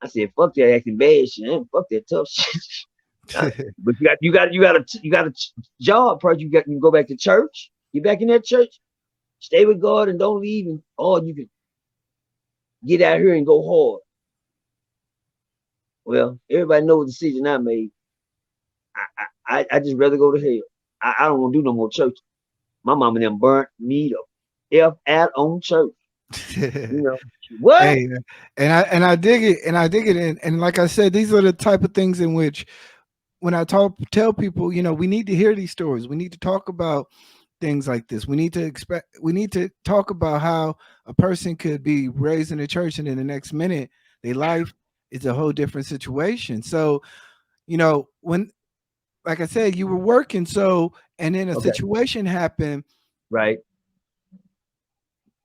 I said, fuck that acting bad shit. Man, fuck that tough shit. But you got a job, Percy. You can go back to church. You back in that church. Stay with God and don't leave. And you can get out here and go hard. Well, everybody knows the decision I made. I just rather go to hell. I don't want to do no more church. My mama them burnt me the F out on church. You know what? Hey, and I dig it, and like I said, these are the type of things in which when I tell people, we need to hear these stories. We need to talk about things like this. We need to talk about how a person could be raised in a church and in the next minute their life is a whole different situation. So, when like I said, you were working, and then a Okay, situation happened. right.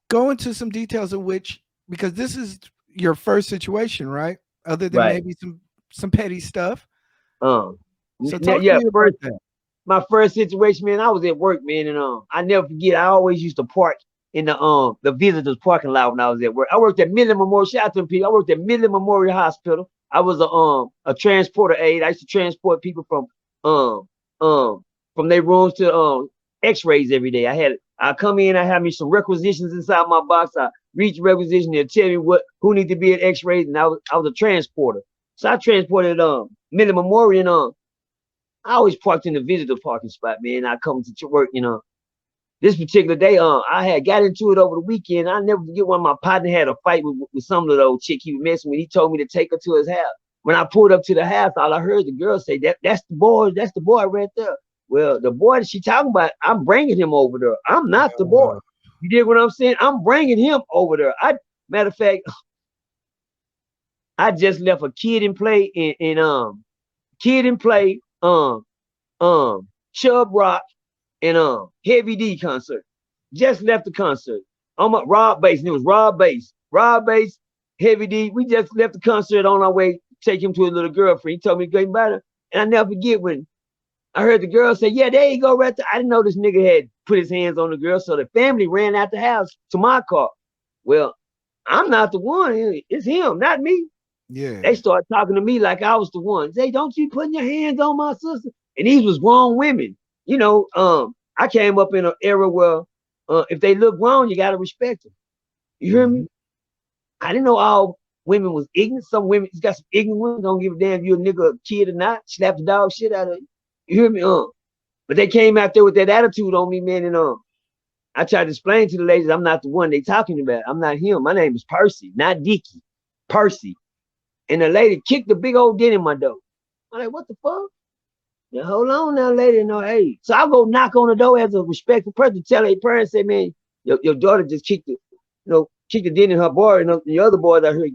Go into some details of which, because this is your first situation, right? Other than Right. maybe some petty stuff. Um. So talk to Yeah. me about First, that. my first situation, man. I was at work, man, and I never forget. I always used to park in the visitors parking lot when I was at work. I worked at Midland Memorial. Shout out to them people. I worked at Midland Memorial Hospital. I was a transporter aide. I used to transport people um um from their rooms to X-rays every day. I come in. I have me some requisitions inside my box. I read the requisition. They'll tell me who need to be at X-rays, and I was a transporter. So I transported Midland Memorial and I always parked in the visitor parking spot, man. I come to work, This particular day, I had got into it over the weekend. I never forget when my partner had a fight with some little old chick he was messing with. He told me to take her to his house. When I pulled up to the house, all I heard the girl say, that's the boy right there. Well, the boy that she talking about, I'm bringing him over there. I'm not the boy. Uh, You get what I'm saying? I'm bringing him over there. Matter of fact, I just left a kid in play kid in play Chub Rock and Heavy D concert. Just left the concert. I'm at Rob Bass, and it was Rob Bass. Rob Bass, Heavy D. We just left the concert on our way, take him to his little girlfriend. He told me to go about her. And I never forget when I heard the girl say, yeah, there you go, right there. I didn't know this nigga had put his hands on the girl. So the family ran out the house to my car. Well, I'm not the one. It's him, not me. They yeah. started talking to me like I was the one. Say, don't you putting your hands on my sister? And these was grown women. I came up in an era where if they look grown, you gotta respect them. You hear me? Mhm. I didn't know all women was ignorant. Some women got some ignorant women, don't give a damn if you a nigga, a kid or not, slap the dog shit out of you. You hear me? But they came out there with that attitude on me, man, and I tried to explain to the ladies I'm not the one they talking about. I'm not him. My name is Percy, not Dicky. Percy. And the lady kicked the big old dent in my door. I'm like, what the fuck? Now, hold on now, lady. No, hey. So I go knock on the door as a respectful person, tell her parents, say, man, your daughter just kicked the dent in her boy, and the other boys out here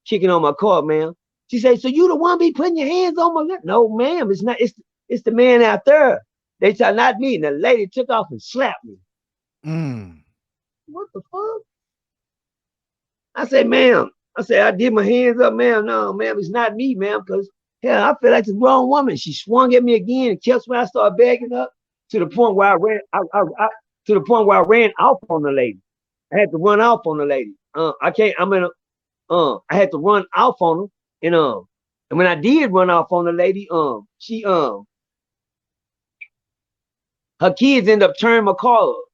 kicking on my car, man. She say, so you the one be putting your hands on my gun? No, ma'am, it's not. It's the man out there. They tell not me. And the lady took off and slapped me. Mm. What the fuck? I said, ma'am. I said, I did my hands up, ma'am. No, ma'am, it's not me, ma'am, because hell, I feel like the wrong woman. She swung at me again and kept when I started backing up to the point where I ran. To the point where I ran off on the lady. I had to run off on the lady. I can't. I'm in a. I had to run off on her, and when I did run off on the lady, she her kids ended up turning my car up.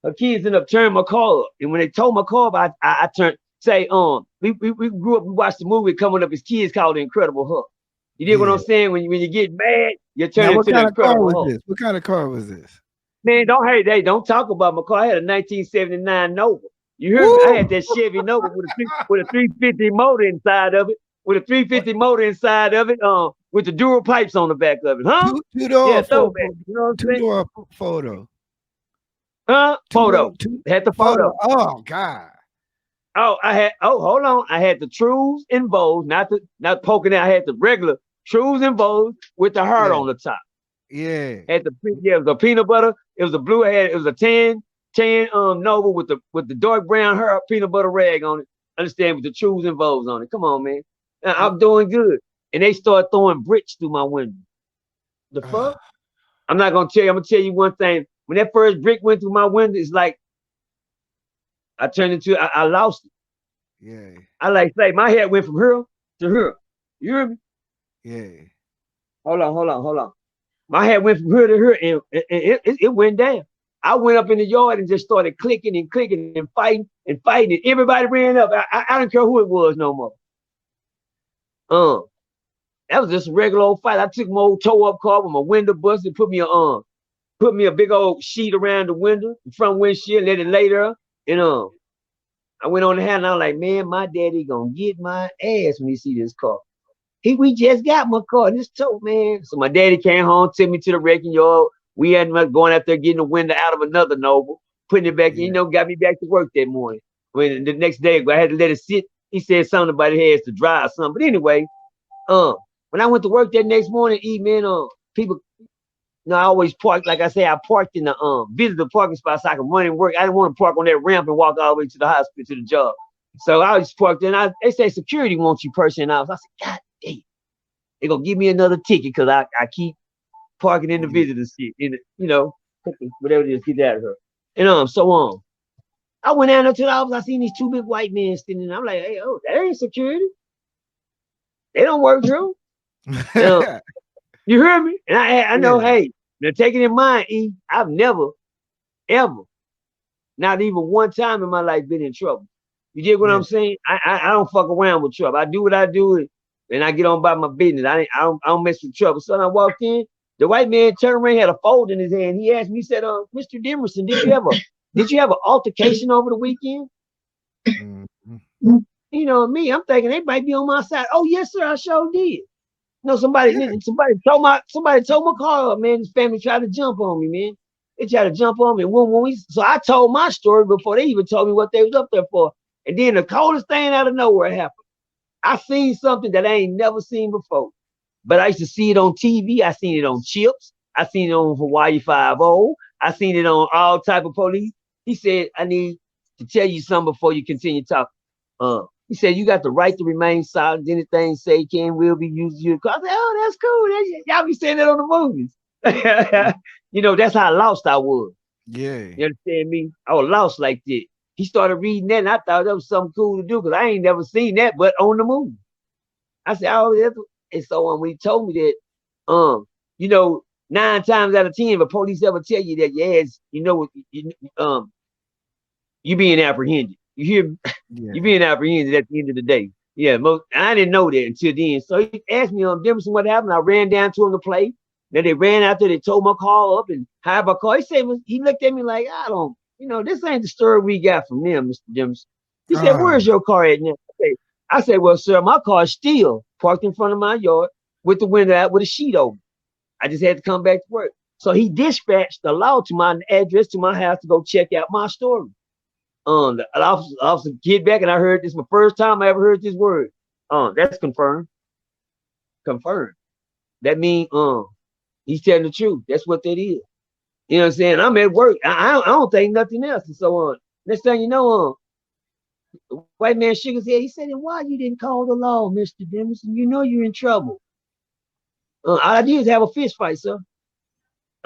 Her kids ended up turning my car up. And when they towed my car up, I turned, say, we grew up, we watched the movie coming up as kids called The Incredible Hulk. You get what I'm Yeah. saying? When you get mad, you turn Now, what into The kind of car Incredible was Hulk. this? What kind of car was this? Man, don't talk about my car. I had a 1979 Nova. You heard me? I had Woo! that Chevy Nova with a 350 motor inside of it, with a 350 motor inside of it, with the dual pipes on the back of it, huh? Two door Yeah, four, throwback. You know what I'm two saying? door photo. Huh? Two door Photo. two Had the photo. photo. Oh God. Hold on. I had the trues and bows, not poking out. I had the regular trues and bows with the heart Yeah. on the top. Yeah. Had yeah, it was a peanut butter. It was a blue. It was a tan Nova with the dark brown hair peanut butter rag on it. Understand, with the trues and bows on it. Come on, man. Now, What? I'm doing good. And they start throwing bricks through my window. The fuck? I'm not gonna tell you. I'm gonna tell you one thing. When that first brick went through my window, it's like I lost it. Yeah. I like say my head went from here to here. You hear me? Yeah. Hold on. My head went from here to here, and it went down. I went up in the yard and just started clicking and clicking and fighting, and everybody ran up. I don't care who it was no more. Um, that was just a regular old fight. I took my old toe up car with my window busted, put me a big old sheet around the window, the front windshield, let it lay there, and I went on the house and I was like, man, my daddy gonna get my ass when he see this car. We just got my car and it's tow, man. So my daddy came home, took me to the wrecking yard. We had going out there getting the window out of another Noble, putting it back in, Yeah. got me back to work that morning. When the next day I had to let it sit. He said something about it has to dry or something. But anyway, um, when I went to work that next morning, man, people, I always parked, like I say, I parked in the visitor parking spot so I could run and work. I didn't want to park on that ramp and walk all the way to the hospital to the job. So I just parked in. They say security wants you person in the house. I said, God damn, they gonna give me another ticket because I keep parking in the Yeah. visitor seat, in the, whatever it is, get out of her. And I went down there to the office. I seen these two big white men standing there. I'm like, hey, that ain't security. They don't work here. And, you hear me? And I know, Yeah. hey, now take it in mind, I've never, ever, not even one time in my life been in trouble. You get what Yeah. I'm saying? I don't fuck around with trouble. I do what I do, and I get on by my business. I don't mess with trouble. So when I walked in, the white man turned around, had a fold in his hand. He asked me, he said, Mr. Demerson, did you have an altercation over the weekend? Mhm. Me, I'm thinking they might be on my side. Oh, yes, sir, I sure did. Somebody told my car up, man. His family tried to jump on me, man. They tried to jump on me. So I told my story before they even told me what they was up there for. And then the coldest thing out of nowhere happened. I seen something that I ain't never seen before. But I used to see it on TV. I seen it on Chips. I seen it on Hawaii 5-0. I seen it on all type of police. He said, I need to tell you something before you continue talking. He said, you got the right to remain silent. Anything say can will be used to you. I said, oh, that's cool. Y'all be saying that on the movies. That's how lost I was. Yeah. You understand me? I was lost like that. He started reading that, and I thought that was something cool to do because I ain't never seen that but on the movie. I said, oh, and so when he told me that, you know, 9 times out of 10, if a police ever tell you that your ass, you being apprehended. You hear? You Yeah. being apprehended at the end of the day. Yeah, I didn't know that until then. So he asked me Demerson what happened. I ran down to him to play. Then they ran after they towed my car up and hired my car. He looked at me like, I don't, this ain't the story we got from them, Mr. Demerson. He said, Ah. where's your car at now? I said, well, sir, my car is still parked in front of my yard with the window out with a sheet over. I just had to come back to work. So he dispatched the law to my address to my house to go check out my story. The officer get back, and I heard this my first time I ever heard this word. That's confirmed. Confirmed. That means he's telling the truth. That's what that is. You know what I'm saying? I'm at work. I don't think nothing else. And so on. Next thing you know, the white man shook his head. He said, and why you didn't call the law, Mr. Demerson? You know you're in trouble. All I did is have a fist fight, sir.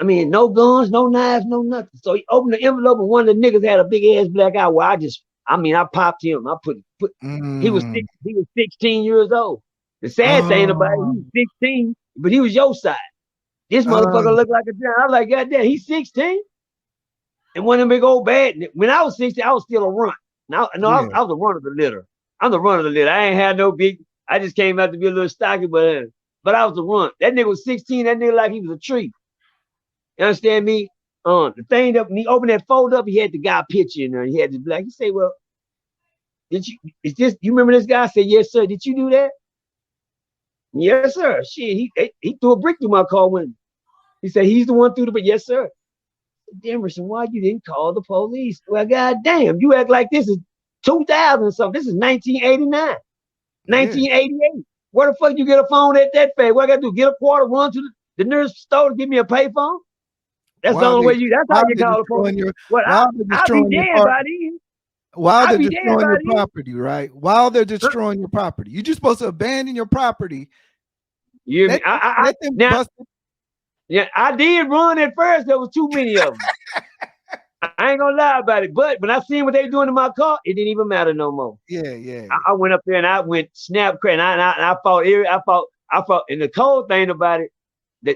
I mean, no guns, no knives, no nothing. So he opened the envelope, and one of the niggas had a big ass black eye. Where I popped him. I put. He was Mm. 16 years old. The sad thing about it, he Oh. was 16, but he was your side. This Oh. motherfucker looked like a giant. I was like, God damn, he's 16, and one of them big old bad. When I was 16, I was still a runt. Now, no, I was, Yeah. I was a run of the litter. I'm the run of the litter. I ain't had no big. I just came out to be a little stocky, but I was the runt. That nigga was 16. That nigga like he was a tree. You understand me? The thing that when he opened that fold up, he had the guy picture in there. He had this black. He say, well, you remember this guy? I said, yes, sir. Did you do that? Yes, sir. Shit, he threw a brick through my car window. He said, he's the one through the brick. Yes, sir. Demerson, why you didn't call the police? Well, goddamn, you act like this is 2000 something. This is 1989, Yeah. 1988. Where the fuck you get a phone at that fast? What I got to do? Get a quarter, run to the nearest store to give me a payphone? That's the While only they way that's how while you they're call the destroying police. your Well, while they're I'll be destroying your dead part by then. while I'll they're be dead destroying by your then. property, right? While they're destroying your property. You're just supposed to abandon your property. You hear me? Let them Now, bust it. yeah, I did run at first. There was too many of them. I ain't gonna lie about it. But when I seen what they doing in my car, it didn't even matter no more. Yeah, yeah, I went up there and I went snap crack, and I fought. I fought. And the cold thing about it,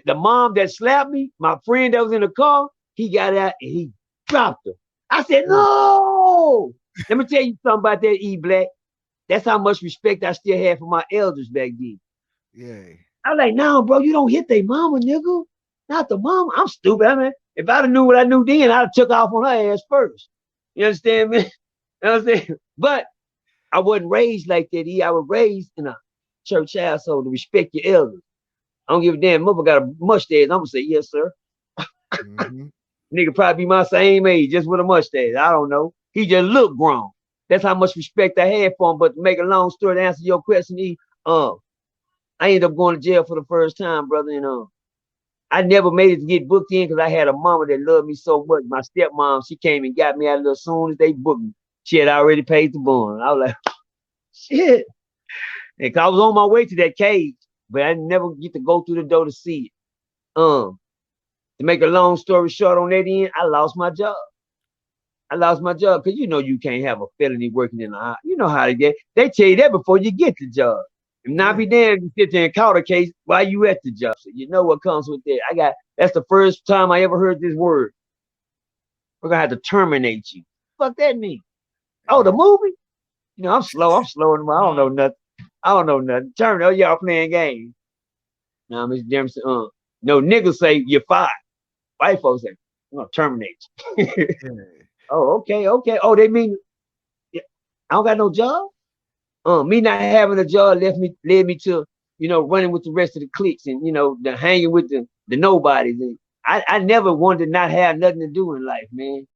the mom that slapped me, my friend that was in the car, he got out and he dropped her. I said, no. Let me tell you something about that eBlack. That's how much respect I still had for my elders back then. yeah, I was like, no, bro, you don't hit their mama, nigga. Not the mama. I'm stupid. I mean, if I'd have knew what I knew then, I'd have took off on her ass first. You understand me? You know what I'm saying? But I wasn't raised like that. I was raised in a church household to respect your elders. I don't give a damn. Mother got a mustache. I'm gonna say yes, sir. mm-hmm. Nigga probably be my same age, just with a mustache. I don't know. He just looked grown. That's how much respect I had for him. But to make a long story to answer your question, I ended up going to jail for the first time, brother. And I never made it to get booked in because I had a mama that loved me so much. My stepmom, she came and got me out of there as soon as they booked me. She had already paid the bond. I was like, shit. And I was on my way to that cage, but I never get to go through the door to see it. To make a long story short on that end, I lost my job. I lost my job because you know you can't have a felony working in the house. You know how to get. They tell you that before you get the job. And not Yeah, be damned you sit there and caught a case while you at the job. So you know what comes with that. That's the first time I ever heard this word. We're gonna have to terminate you. Fuck that mean? Oh, the yeah, movie? You know, I'm slow. I'm slow in I don't know nothing. I don't know nothing. Terminate. Oh, y'all playing games. Now, Mr. Jefferson, no niggas say you're fired. White folks say, I'm gonna terminate you. yeah. Oh, okay, okay. Oh, they mean I don't got no job? Me not having a job led me to, running with the rest of the cliques and the hanging with the nobodies. And I never wanted to not have nothing to do in life, man.